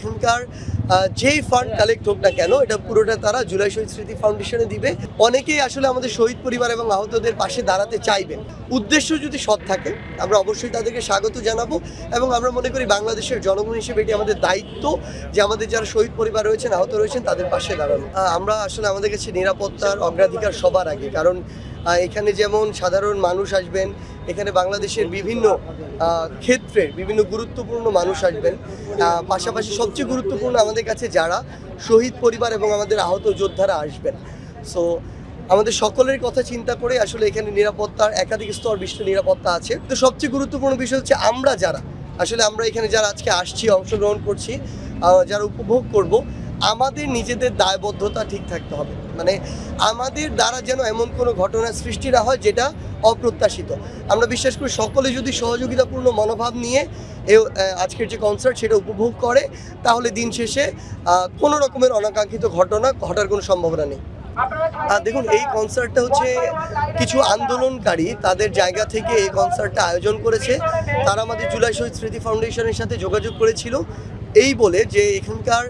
এখানকার যেই fund collect হোক না কেন এটা পুরোটা তারা জুলাই শহীদ স্মৃতি ফাউন্ডেশনে দিবে। অনেকেই আসলে আমাদের শহীদ পরিবার এবং আহতদের পাশে দাঁড়াতে চাইবেন। উদ্দেশ্য যদি সৎ থাকে আমরা অবশ্যই তাদেরকে স্বাগত জানাবো এবং আমরা মনে করি বাংলাদেশের জনগণ হিসেবে এটি আমাদের দায়িত্ব যে আমাদের যারা শহীদ পরিবার রয়েছেন, আহত রয়েছেন তাদের পাশে দাঁড়ানো। আমরা আসলে আমাদের কাছে নিরাপত্তার অগ্রাধিকার সবার আগে, কারণ এখানে যেমন সাধারণ মানুষ আসবেন, এখানে বাংলাদেশের বিভিন্ন ক্ষেত্রে বিভিন্ন গুরুত্বপূর্ণ মানুষ আসবেন, পাশাপাশি সবচেয়ে গুরুত্বপূর্ণ আমাদের কাছে যারা শহীদ পরিবার এবং আমাদের আহত যোদ্ধারা আসবেন। সো আমাদের সকলের কথা চিন্তা করে আসলে এখানে নিরাপত্তার একাধিক স্তর বিশিষ্ট নিরাপত্তা আছে। তো সবচেয়ে গুরুত্বপূর্ণ বিষয় হচ্ছে আমরা এখানে যারা আজকে আসছি, অংশগ্রহণ করছি, যারা উপভোগ করব, আমাদের নিজেদের দায়বদ্ধতা ঠিক থাকতে হবে। মানে আমাদের দ্বারা যেন এমন কোনো ঘটনার সৃষ্টি না হয় যেটা অপ্রত্যাশিত। আমরা বিশ্বাস করি সকলে যদি সহযোগিতাপূর্ণ মনোভাব নিয়ে আজকের যে কনসার্ট সেটা উপভোগ করে, তাহলে দিন শেষে কোনো রকমের অনাকাঙ্ক্ষিত ঘটনা ঘটার কোনো সম্ভাবনা নেই। দেখুন, এই কনসার্টটা হচ্ছে কিছু আন্দোলনকারী তাদের জায়গা থেকে এই কনসার্টটা আয়োজন করেছে। তারা আমাদের জুলাই শহীদ স্মৃতি ফাউন্ডেশনের সাথে যোগাযোগ করেছিল এই বলে যে এখানকার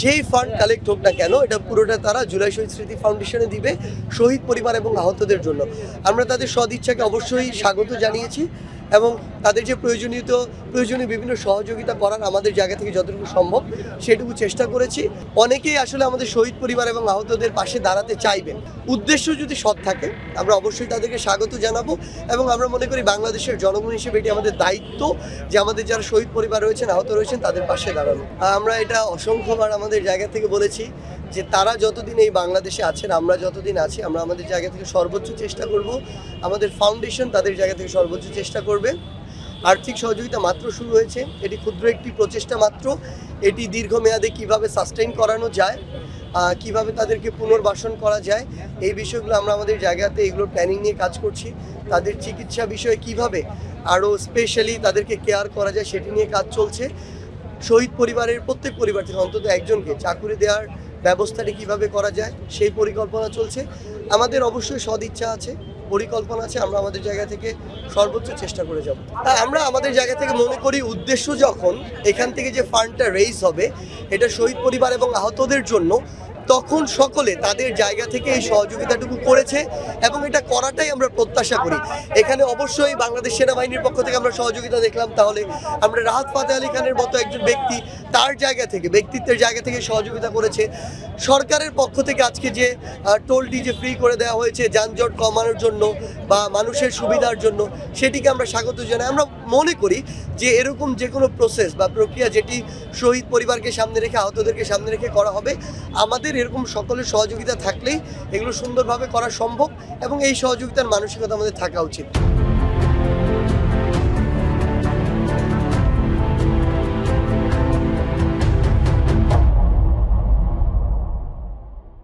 যেই ফান্ড কালেক্ট হোক না কেন এটা পুরোটা তারা জুলাই শহীদ স্মৃতি ফাউন্ডেশনে দিবে শহীদ পরিবার এবং আহতদের জন্য। আমরা তাদের সদিচ্ছাকে অবশ্যই স্বাগত জানিয়েছি এবং তাদের যে প্রয়োজনীয় বিভিন্ন সহযোগিতা করার আমাদের জায়গা থেকে যতটুকু সম্ভব সেটুকু চেষ্টা করেছি। অনেকেই আসলে আমাদের শহীদ পরিবার এবং আহতদের পাশে দাঁড়াতে চাইবেন। উদ্দেশ্য যদি সৎ থাকে আমরা অবশ্যই তাদেরকে স্বাগত জানাবো এবং আমরা মনে করি বাংলাদেশের জনগণ হিসেবে এটি আমাদের দায়িত্ব যে আমাদের যারা শহীদ পরিবার রয়েছেন, আহত রয়েছেন তাদের পাশে দাঁড়ানো। আমরা এটা অসংখ্যবার আমাদের জায়গা থেকে বলেছি যে তারা যতদিন এই বাংলাদেশে আছেন, আমরা যতদিন আছি, আমরা আমাদের জায়গা থেকে সর্বোচ্চ চেষ্টা করব। আমাদের ফাউন্ডেশন তাদের জায়গা থেকে সর্বোচ্চ চেষ্টা করবে। আর্থিক সহযোগিতা মাত্র শুরু হয়েছে, এটি ক্ষুদ্র একটি প্রচেষ্টা মাত্র। এটি দীর্ঘমেয়াদে কিভাবে সাস্টেইন করানো যায়, কিভাবে তাদেরকে পুনর্বাসন করা যায়, এই বিষয়গুলো আমরা আমাদের জায়গাতে এগুলোর প্ল্যানিং নিয়ে কাজ করছি। তাদের চিকিৎসা বিষয়ে কিভাবে আরও স্পেশালি তাদেরকে কেয়ার করা যায় সেটি নিয়ে কাজ চলছে। শহীদ পরিবারের প্রত্যেক পরিবার থেকে অন্তত একজনকে চাকুরি দেওয়ার ব্যবস্থাটি কিভাবে করা যায় সেই পরিকল্পনা চলছে। আমাদের অবশ্যই সদিচ্ছা আছে, পরিকল্পনা আছে, আমরা আমাদের জায়গা থেকে সর্বোচ্চ চেষ্টা করে যাব। আমরা আমাদের জায়গা থেকে মনে করি উদ্দেশ্য যখন এখান থেকে যে ফান্ডটা রেইজ হবে এটা শহীদ পরিবার এবং আহতদের জন্য, তখন সকলে তাদের জায়গা থেকে এই সহযোগিতাটুকু করেছে এবং এটা করাটাই আমরা প্রত্যাশা করি। এখানে অবশ্যই বাংলাদেশ সেনাবাহিনীর পক্ষ থেকে আমরা সহযোগিতা দেখলাম, তাহলে আমরা রাহাত ফাতে আলী খানের মতো একজন ব্যক্তি তার জায়গা থেকে, ব্যক্তিত্বের জায়গা থেকে সহযোগিতা করেছে। সরকারের পক্ষ থেকে আজকে যে টোলটি যে ফ্রি করে দেওয়া হয়েছে যানজট কমানোর জন্য বা মানুষের সুবিধার জন্য, সেটিকে আমরা স্বাগত জানাই। আমরা মনে করি যে এরকম যে কোনো প্রসেস বা প্রক্রিয়া যেটি শহীদ পরিবারকে সামনে রেখে, আহতদেরকে সামনে রেখে করা হবে, আমাদের এরকম সকলের সহযোগিতা থাকলেই এগুলো সুন্দরভাবে করা সম্ভব এবং এই সহযোগিতার মানসিকতা আমাদের থাকা উচিত।